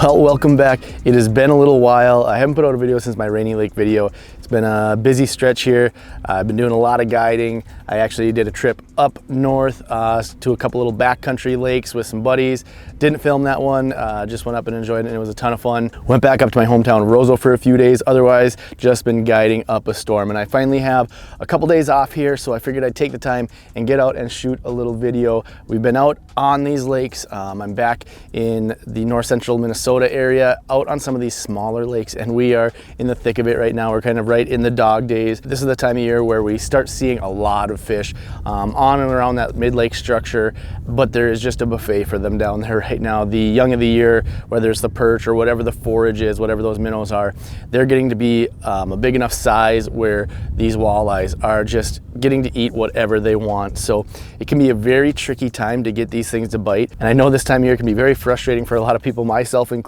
Well, welcome back. It has been a little while. I haven't put out a video since my Rainy Lake video. It's been a busy stretch here. I've been doing a lot of guiding. I actually did a trip up north to a couple little backcountry lakes with some buddies. Didn't film that one, just went up and enjoyed it, and it was a ton of fun. Went back up to my hometown, Rosemore, for a few days. Otherwise, just been guiding up a storm. And I finally have a couple days off here, so I figured I'd take the time and get out and shoot a little video. We've been out on these lakes. I'm back in the north central Minnesota area, out on some of these smaller lakes, and we are in the thick of it right now. We're kind of right in the dog days. This is the time of year where we start seeing a lot of fish on and around that mid-lake structure, but there is just a buffet for them down there right now. The young of the year, whether it's the perch or whatever the forage is, whatever those minnows are, they're getting to be a big enough size where these walleyes are just getting to eat whatever they want. So it can be a very tricky time to get these things to bite, and I know this time of year can be very frustrating for a lot of people, myself included.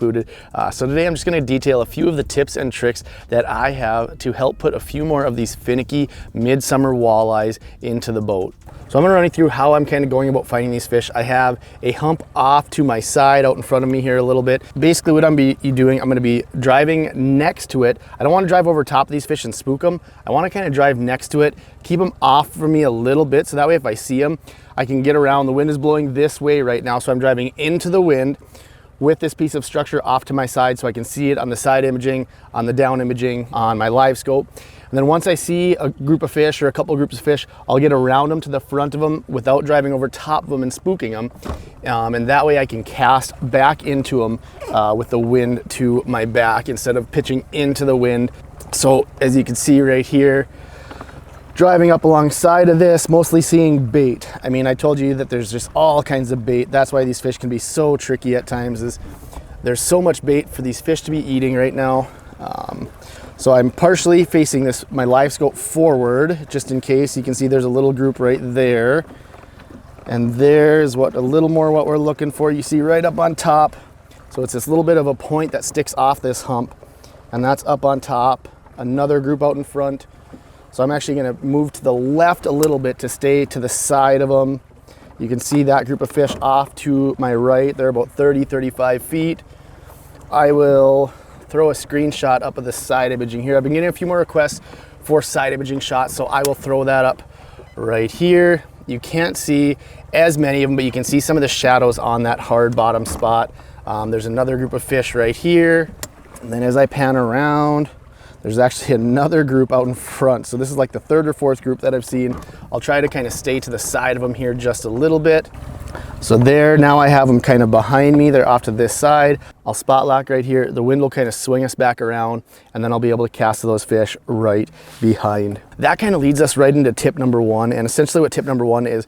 So today I'm just going to detail a few of the tips and tricks that I have to help put a few more of these finicky midsummer walleyes into the boat. So I'm going to run you through how I'm kind of going about finding these fish. I have a hump off to my side out in front of me here a little bit. Basically what I'm doing, I'm going to be driving next to it. I don't want to drive over top of these fish and spook them. I want to kind of drive next to it, keep them off from me a little bit, so that way if I see them, I can get around. The wind is blowing this way right now, so I'm driving into the wind with this piece of structure off to my side so I can see it on the side imaging, on the down imaging, on my live scope. And then once I see a group of fish or a couple of groups of fish, I'll get around them to the front of them without driving over top of them and spooking them. And that way I can cast back into them with the wind to my back instead of pitching into the wind. So as you can see right here, driving up alongside of this, mostly seeing bait. I mean, I told you that there's just all kinds of bait. That's why these fish can be so tricky at times, is there's so much bait for these fish to be eating right now. So I'm partially facing my live scope forward, just in case. You can see there's a little group right there. And there's a little more what we're looking for. You see right up on top. So it's this little bit of a point that sticks off this hump, and that's up on top. Another group out in front. So I'm actually going to move to the left a little bit to stay to the side of them. You can see that group of fish off to my right. They're about 30-35 feet. I will throw a screenshot up of the side imaging here. I've been getting a few more requests for side imaging shots, so I will throw that up right here. You can't see as many of them, but you can see some of the shadows on that hard bottom spot. There's another group of fish right here. And then as I pan around, there's actually another group out in front. So this is like the third or fourth group that I've seen. I'll try to kind of stay to the side of them here just a little bit. So there, now I have them kind of behind me. They're off to this side. I'll spot lock right here. The wind will kind of swing us back around, and then I'll be able to cast those fish right behind. That kind of leads us right into tip number one. And essentially what tip number one is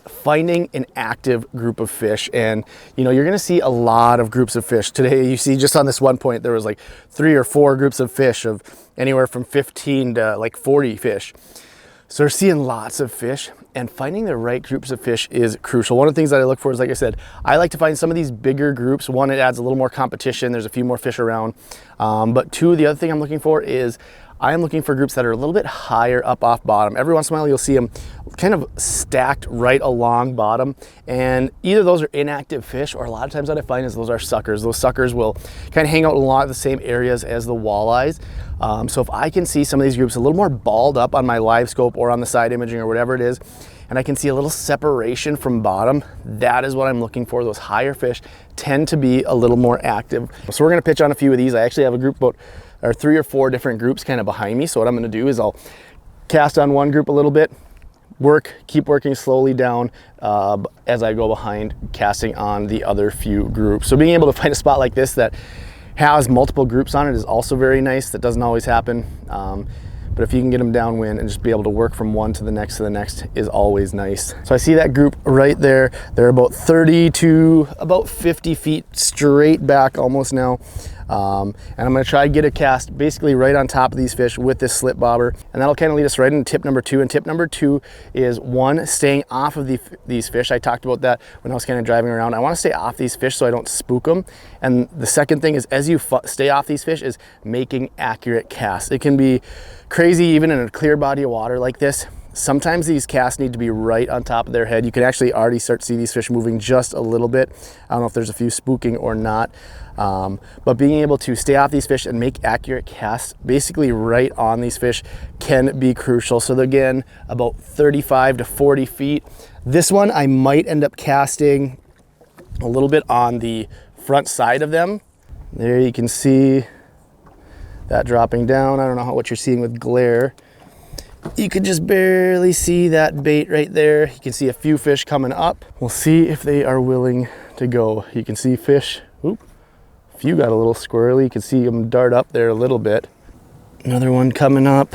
finding an active group of fish. And you know, you're gonna see a lot of groups of fish. Today, you see just on this one point, there was like 3 or 4 groups of fish of anywhere from 15 to like 40 fish. So we're seeing lots of fish, and finding the right groups of fish is crucial. One of the things that I look for is, like I said, I like to find some of these bigger groups. One, it adds a little more competition. There's a few more fish around. But two, the other thing I'm looking for is I am looking for groups that are a little bit higher up off bottom. Every once in a while you'll see them kind of stacked right along bottom, and either those are inactive fish, or a lot of times what I find is those are suckers. Those suckers will kind of hang out in a lot of the same areas as the walleyes. So if I can see some of these groups a little more balled up on my live scope or on the side imaging or whatever it is, and I can see a little separation from bottom, that is what I'm looking for. Those higher fish tend to be a little more active. So we're gonna pitch on a few of these. I actually have a group about 3 or 4 different groups kind of behind me. So what I'm gonna do is I'll cast on one group a little bit, keep working slowly down as I go behind, casting on the other few groups. So being able to find a spot like this that has multiple groups on it is also very nice. That doesn't always happen. But if you can get them downwind and just be able to work from one to the next is always nice. So I see that group right there. They're about 30 to about 50 feet straight back almost now. And I'm gonna try to get a cast basically right on top of these fish with this slip bobber. And that'll kind of lead us right into tip number 2. And tip number 2 is, one, staying off of these fish. I talked about that when I was kind of driving around. I wanna stay off these fish so I don't spook them. And the second thing is, as you stay off these fish, is making accurate casts. It can be crazy even in a clear body of water like this. Sometimes these casts need to be right on top of their head. You can actually already start to see these fish moving just a little bit. I don't know if there's a few spooking or not, but being able to stay off these fish and make accurate casts basically right on these fish can be crucial. So again, about 35 to 40 feet. This one I might end up casting a little bit on the front side of them. There you can see that dropping down. I don't know what you're seeing with glare. You can just barely see that bait right there. You can see a few fish coming up. We'll see if they are willing to go. You can see fish, oop, a few got a little squirrely. You can see them dart up there a little bit. Another one coming up.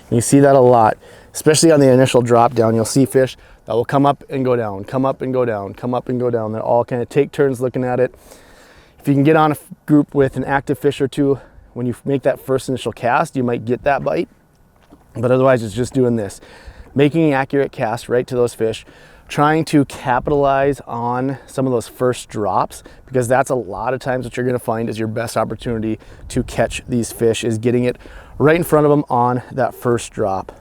You see that a lot, especially on the initial drop down. You'll see fish that will come up and go down, come up and go down, come up and go down. They'll all kind of take turns looking at it. If you can get on a group with an active fish or two, when you make that first initial cast, you might get that bite. But otherwise, it's just doing this, making an accurate cast right to those fish, trying to capitalize on some of those first drops, because that's a lot of times what you're gonna find is your best opportunity to catch these fish, is getting it right in front of them on that first drop.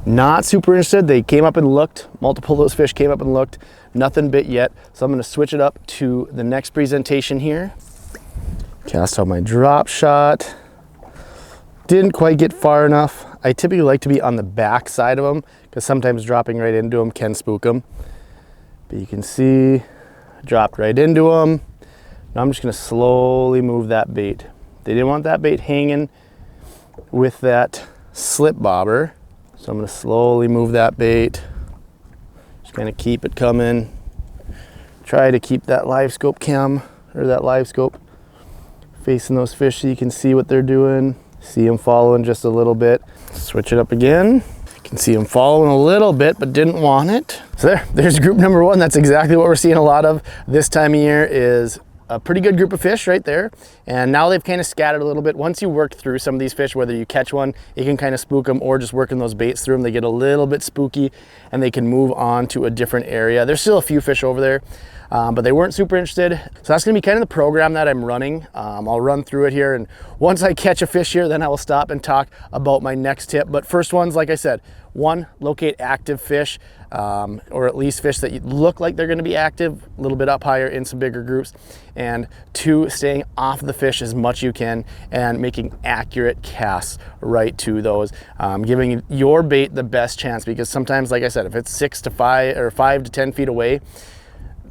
Not super interested. They came up and looked, multiple of those fish came up and looked, nothing bit yet. So I'm gonna switch it up to the next presentation here. Cast out my drop shot. Didn't quite get far enough. I typically like to be on the back side of them because sometimes dropping right into them can spook them. But you can see, dropped right into them. Now I'm just gonna slowly move that bait. They didn't want that bait hanging with that slip bobber. So I'm gonna slowly move that bait. Just gonna keep it coming. Try to keep that live scope cam, or that live scope, facing those fish so you can see what they're doing. See them following just a little bit. Switch it up again. You can see them following a little bit, but didn't want it. So there's group number one. That's exactly what we're seeing a lot of this time of year, is a pretty good group of fish right there. And now they've kind of scattered a little bit. Once you work through some of these fish, whether you catch one, you can kind of spook them, or just working those baits through them, they get a little bit spooky and they can move on to a different area. There's still a few fish over there, but they weren't super interested. So that's gonna be kind of the program that I'm running. I'll run through it here, and once I catch a fish here, then I will stop and talk about my next tip. But first ones, like I said, one, locate active fish, or at least fish that look like they're gonna be active, a little bit up higher in some bigger groups. And two, staying off the fish as much you can and making accurate casts right to those, giving your bait the best chance, because sometimes, like I said, if it's 6 to 5 or 5 to 10 feet away,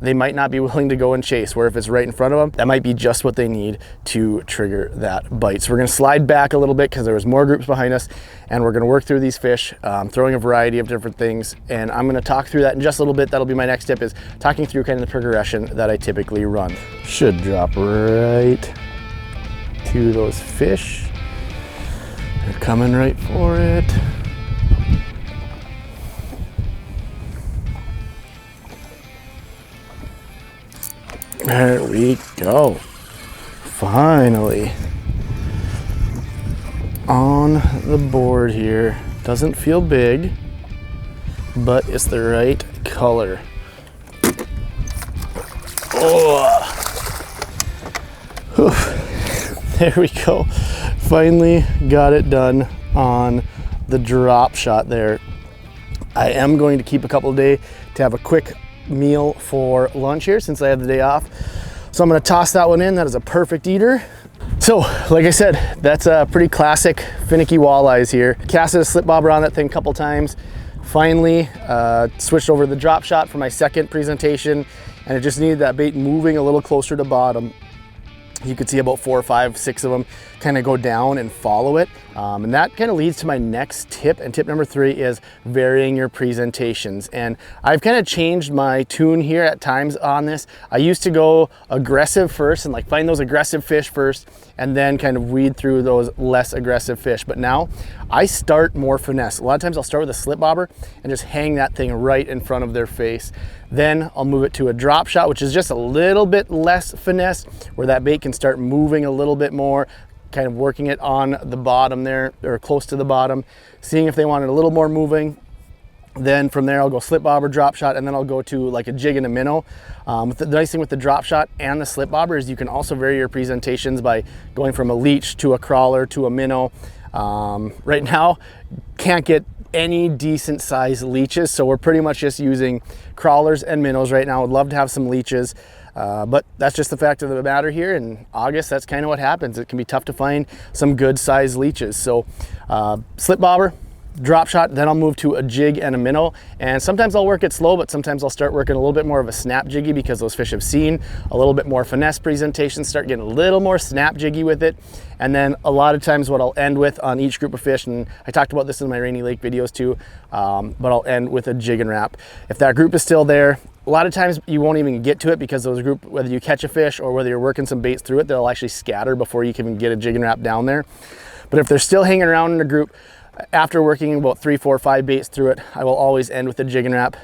they might not be willing to go and chase, where if it's right in front of them, that might be just what they need to trigger that bite. So we're gonna slide back a little bit because there was more groups behind us, and we're gonna work through these fish, throwing a variety of different things. And I'm gonna talk through that in just a little bit. That'll be my next tip, is talking through kind of the progression that I typically run. Should drop right to those fish. They're coming right for it. There we go. Finally on the board here. Doesn't feel big, but it's the right color. Oh, there we go. Finally got it done on the drop shot there. I am going to keep a couple of days to have a quick meal for lunch here, since I have the day off. So I'm gonna toss that one in. That is a perfect eater. So like I said, that's a pretty classic Finicky walleyes here. Casted a slip bobber on that thing a couple times. Finally switched over to the drop shot for my second presentation, and it just needed that bait moving a little closer to bottom. You could see about 4, 5, 6 of them kind of go down and follow it. And that kind of leads to my next tip. And tip number 3 is varying your presentations. And I've kind of changed my tune here at times on this. I used to go aggressive first and like find those aggressive fish first, and then kind of weed through those less aggressive fish. But now I start more finesse. A lot of times I'll start with a slip bobber and just hang that thing right in front of their face. Then I'll move it to a drop shot, which is just a little bit less finesse, where that bait can start moving a little bit more, kind of working it on the bottom there, or close to the bottom, seeing if they want it a little more moving. Then from there I'll go slip bobber, drop shot, and then I'll go to like a jig and a minnow. The nice thing with the drop shot and the slip bobber is you can also vary your presentations by going from a leech to a crawler to a minnow. Right now, can't get any decent size leeches. So we're pretty much just using crawlers and minnows right now. Would love to have some leeches. But that's just the fact of the matter here. In August, that's kind of what happens. It can be tough to find some good size leeches. So slip bobber, drop shot, then I'll move to a jig and a minnow. And sometimes I'll work it slow, but sometimes I'll start working a little bit more of a snap jiggy because those fish have seen a little bit more finesse presentation, start getting a little more snap jiggy with it. And then a lot of times what I'll end with on each group of fish, and I talked about this in my rainy lake videos too, but I'll end with a jig and wrap. If that group is still there, a lot of times you won't even get to it because those group, whether you catch a fish or whether you're working some baits through it, they'll actually scatter before you can get a jig and wrap down there. But if they're still hanging around in a group, after working about 3, 4, 5 baits through it, I will always end with a jig and wrap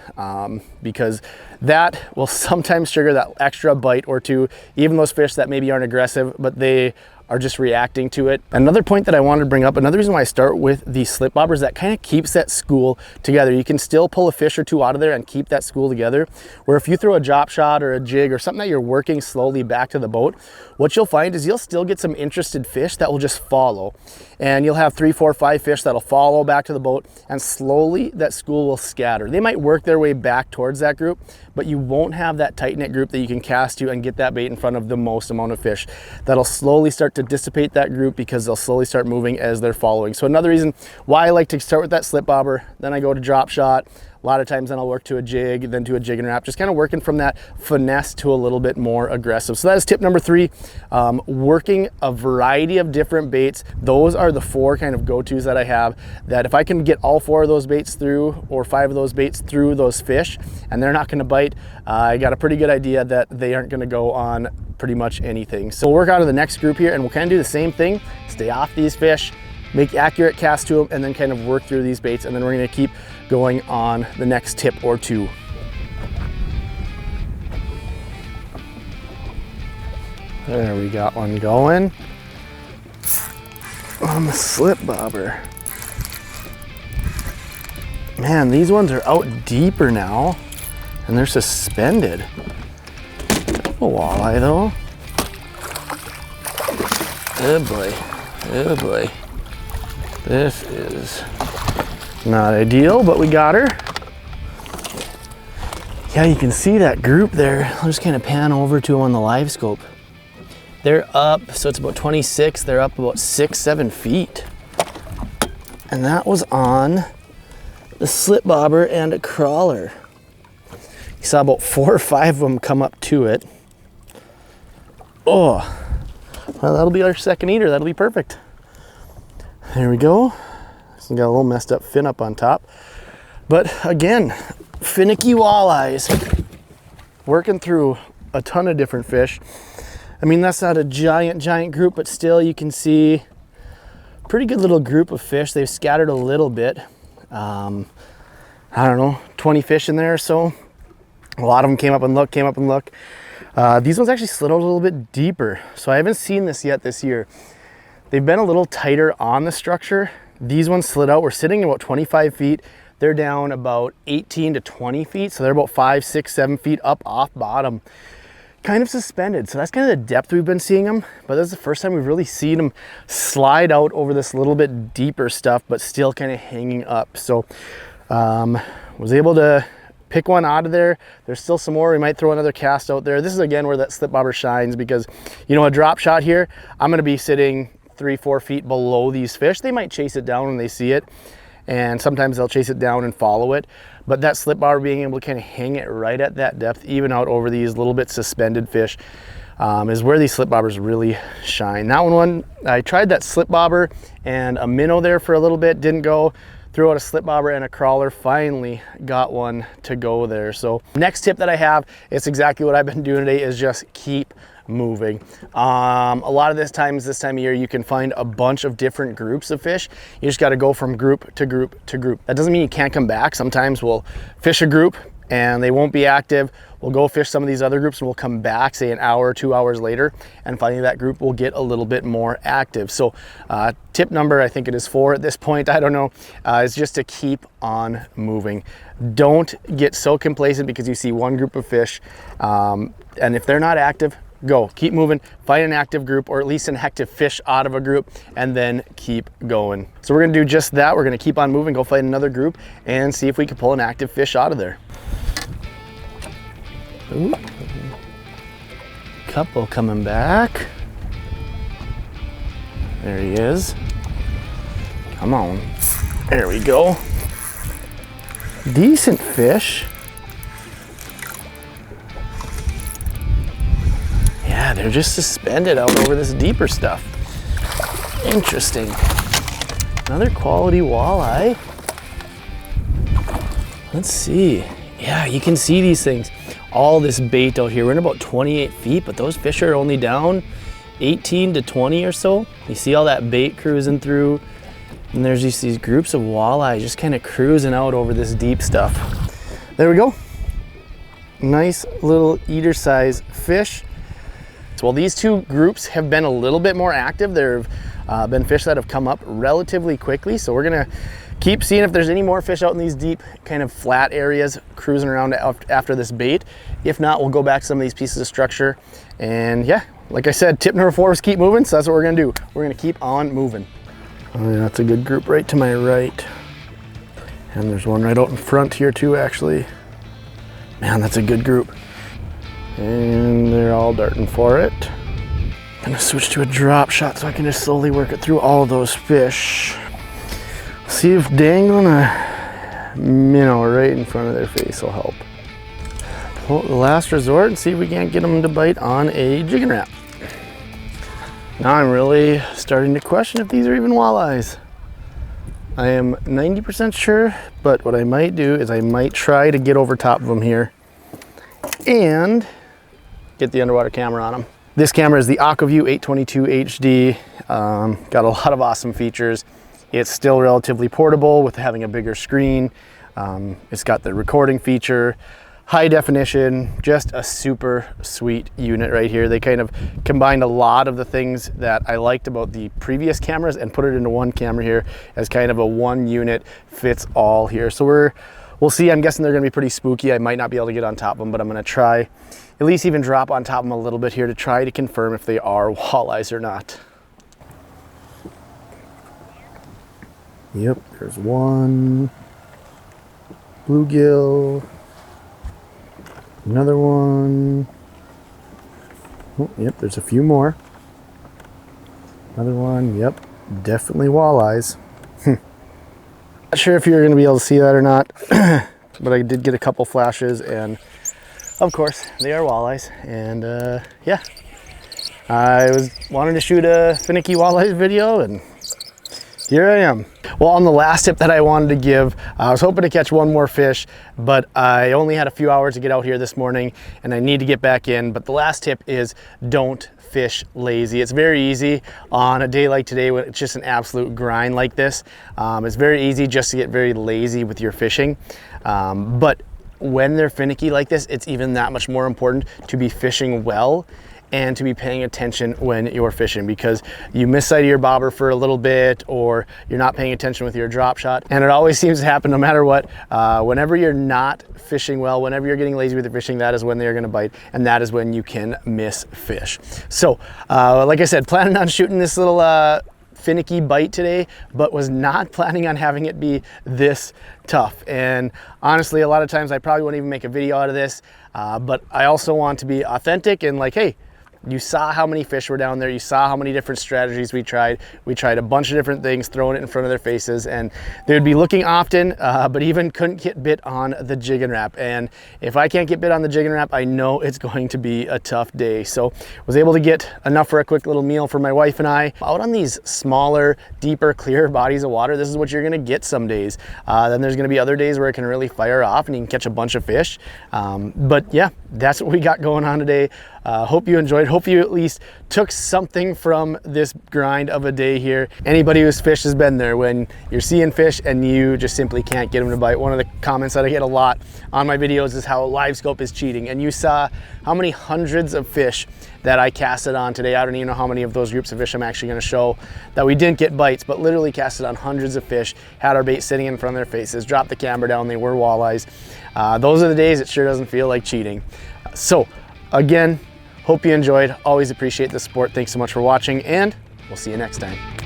because that will sometimes trigger that extra bite or two, even those fish that maybe aren't aggressive, but they are just reacting to it. Another point that I wanted to bring up, another reason why I start with the slip bobbers, that kind of keeps that school together. You can still pull a fish or two out of there and keep that school together. Where if you throw a drop shot or a jig or something that you're working slowly back to the boat, what you'll find is you'll still get some interested fish that will just follow. And you'll have 3, 4, 5 fish that'll follow back to the boat, and slowly that school will scatter. They might work their way back towards that group, but you won't have that tight-knit group that you can cast to and get that bait in front of the most amount of fish. That'll slowly start to dissipate that group because they'll slowly start moving as they're following. So another reason why I like to start with that slip bobber, then I go to drop shot. A lot of times then I'll work to a jig, then to a jig and wrap, just kind of working from that finesse to a little bit more aggressive. So that is tip number 3, working a variety of different baits. Those are the 4 kind of go-tos that I have, that if I can get all 4 of those baits through, or 5 of those baits through those fish, and they're not gonna bite, I got a pretty good idea that they aren't gonna go on pretty much anything. So we'll work out of the next group here, and we'll kind of do the same thing, stay off these fish, make accurate casts to them, and then kind of work through these baits, and then we're gonna keep going on the next tip or 2. There, we got one going on the slip bobber. Man, these ones are out deeper now, and they're suspended. A walleye though. Oh boy, oh boy. This is not ideal, but we got her. Yeah, you can see that group there. I'll just kind of pan over to them on the live scope. They're up, so it's about 26. They're up about 6, 7 feet. And that was on the slip bobber and a crawler. You saw about 4 or 5 of them come up to it. Oh, well, that'll be our second eater. That'll be perfect. There we go. So got a little messed up fin up on top. But again, finicky walleyes. Working through a ton of different fish. I mean, that's not a giant group, but still you can see pretty good little group of fish. They've scattered a little bit. I don't know, 20 fish in there or so. A lot of them came up and looked. These ones actually slid out a little bit deeper. So I haven't seen this yet this year. They've been a little tighter on the structure. These ones slid out. We're sitting about 25 feet. They're down about 18 to 20 feet. So they're about 5, 6, 7 feet up off bottom. Kind of suspended. So that's kind of the depth we've been seeing them. But this is the first time we've really seen them slide out over this little bit deeper stuff, but still kind of hanging up. So was able to pick one out of there. There's still some more. We might throw another cast out there. This is again where that slip bobber shines, because you know, a drop shot here, I'm going to be sitting 3, 4 feet below these fish. They might chase it down when they see it, and sometimes they'll chase it down and follow it. But that slip bobber being able to kind of hang it right at that depth, even out over these little bit suspended fish, is where these slip bobbers really shine. That one, I tried that slip bobber and a minnow there for a little bit, didn't go. Threw out a slip bobber and a crawler, finally got one to go there. So next tip that I have, it's exactly what I've been doing today, is just keep moving. A lot of this time of year, you can find a bunch of different groups of fish. You just got to go from group to group to group. That doesn't mean you can't come back. Sometimes we'll fish a group and they won't be active. We'll go fish some of these other groups and we'll come back, say an hour or 2 hours later, and finally that group will get a little bit more active. So tip number, I think it is 4 at this point, I don't know, is just to keep on moving. Don't get so complacent because you see one group of fish, and if they're not active, go. Keep moving, find an active group or at least an active fish out of a group, and then keep going. So we're gonna do just that. We're gonna keep on moving, go find another group and see if we can pull an active fish out of there. Ooh. Couple coming back. There he is. Come on. There we go. Decent fish. Yeah, they're just suspended out over this deeper stuff. Interesting. Another quality walleye. Let's see. Yeah, you can see these things. All this bait out here. We're in about 28 feet, but those fish are only down 18 to 20 or so. You see all that bait cruising through, and there's just these groups of walleye just kind of cruising out over this deep stuff. There we go. Nice little eater size fish. So while these two groups have been a little bit more active, there have been fish that have come up relatively quickly. So we're gonna keep seeing if there's any more fish out in these deep kind of flat areas cruising around after this bait. If not, we'll go back to some of these pieces of structure. And yeah, like I said, tip number 4 was keep moving. So that's what we're gonna do. We're gonna keep on moving. Oh yeah, that's a good group right to my right. And there's one right out in front here too, actually. Man, that's a good group. And they're all darting for it. Gonna switch to a drop shot so I can just slowly work it through all of those fish. See if dangling a minnow right in front of their face will help. Pull the last resort and see if we can't get them to bite on a jigging wrap. Now I'm really starting to question if these are even walleyes. I am 90% sure, but what I might do is I might try to get over top of them here and get the underwater camera on them. This camera is the AquaView 822 HD. Got a lot of awesome features. It's still relatively portable with having a bigger screen. It's got the recording feature, high definition, just a super sweet unit right here. They kind of combined a lot of the things that I liked about the previous cameras and put it into one camera here as kind of a one unit fits all here. So we'll see. I'm guessing they're gonna be pretty spooky. I might not be able to get on top of them, but I'm gonna try at least even drop on top of them a little bit here to try to confirm if they are walleyes or not. Yep, there's one bluegill, another one. Oh, yep, there's a few more. Another one, yep, definitely walleyes. Not sure if you're going to be able to see that or not, but I did get a couple flashes, and of course they are walleyes. And yeah, I was wanting to shoot a Finicky walleyes video, and here I am. Well, on the last tip that I wanted to give, I was hoping to catch one more fish, but I only had a few hours to get out here this morning and I need to get back in. But the last tip is don't fish lazy. It's very easy on a day like today when it's just an absolute grind like this. It's very easy just to get very lazy with your fishing. But when they're finicky like this, it's even that much more important to be fishing well and to be paying attention when you're fishing, because you miss sight of your bobber for a little bit, or you're not paying attention with your drop shot. And it always seems to happen no matter what. Whenever you're not fishing well, whenever you're getting lazy with your fishing, that is when they're gonna bite, and that is when you can miss fish. So, like I said, planning on shooting this little finicky bite today, but was not planning on having it be this tough. And honestly, a lot of times I probably wouldn't even make a video out of this, but I also want to be authentic and like, hey, you saw how many fish were down there. You saw how many different strategies we tried. We tried a bunch of different things, throwing it in front of their faces, and they would be looking often, but even couldn't get bit on the jig and wrap. And if I can't get bit on the jig and wrap, I know it's going to be a tough day. So was able to get enough for a quick little meal for my wife and I. Out on these smaller, deeper, clearer bodies of water, this is what you're gonna get some days. Then there's gonna be other days where it can really fire off and you can catch a bunch of fish. But yeah, that's what we got going on today. Hope you enjoyed. Hope you at least took something from this grind of a day here. Anybody who's fished has been there when you're seeing fish and you just simply can't get them to bite. One of the comments that I get a lot on my videos is how live scope is cheating. And you saw how many hundreds of fish that I casted on today. I don't even know how many of those groups of fish I'm actually gonna show that we didn't get bites, but literally casted on hundreds of fish, had our bait sitting in front of their faces, dropped the camera down, they were walleyes. Those are the days it sure doesn't feel like cheating. So again, Hope you enjoyed. Always appreciate the support. Thanks so much for watching, and we'll see you next time.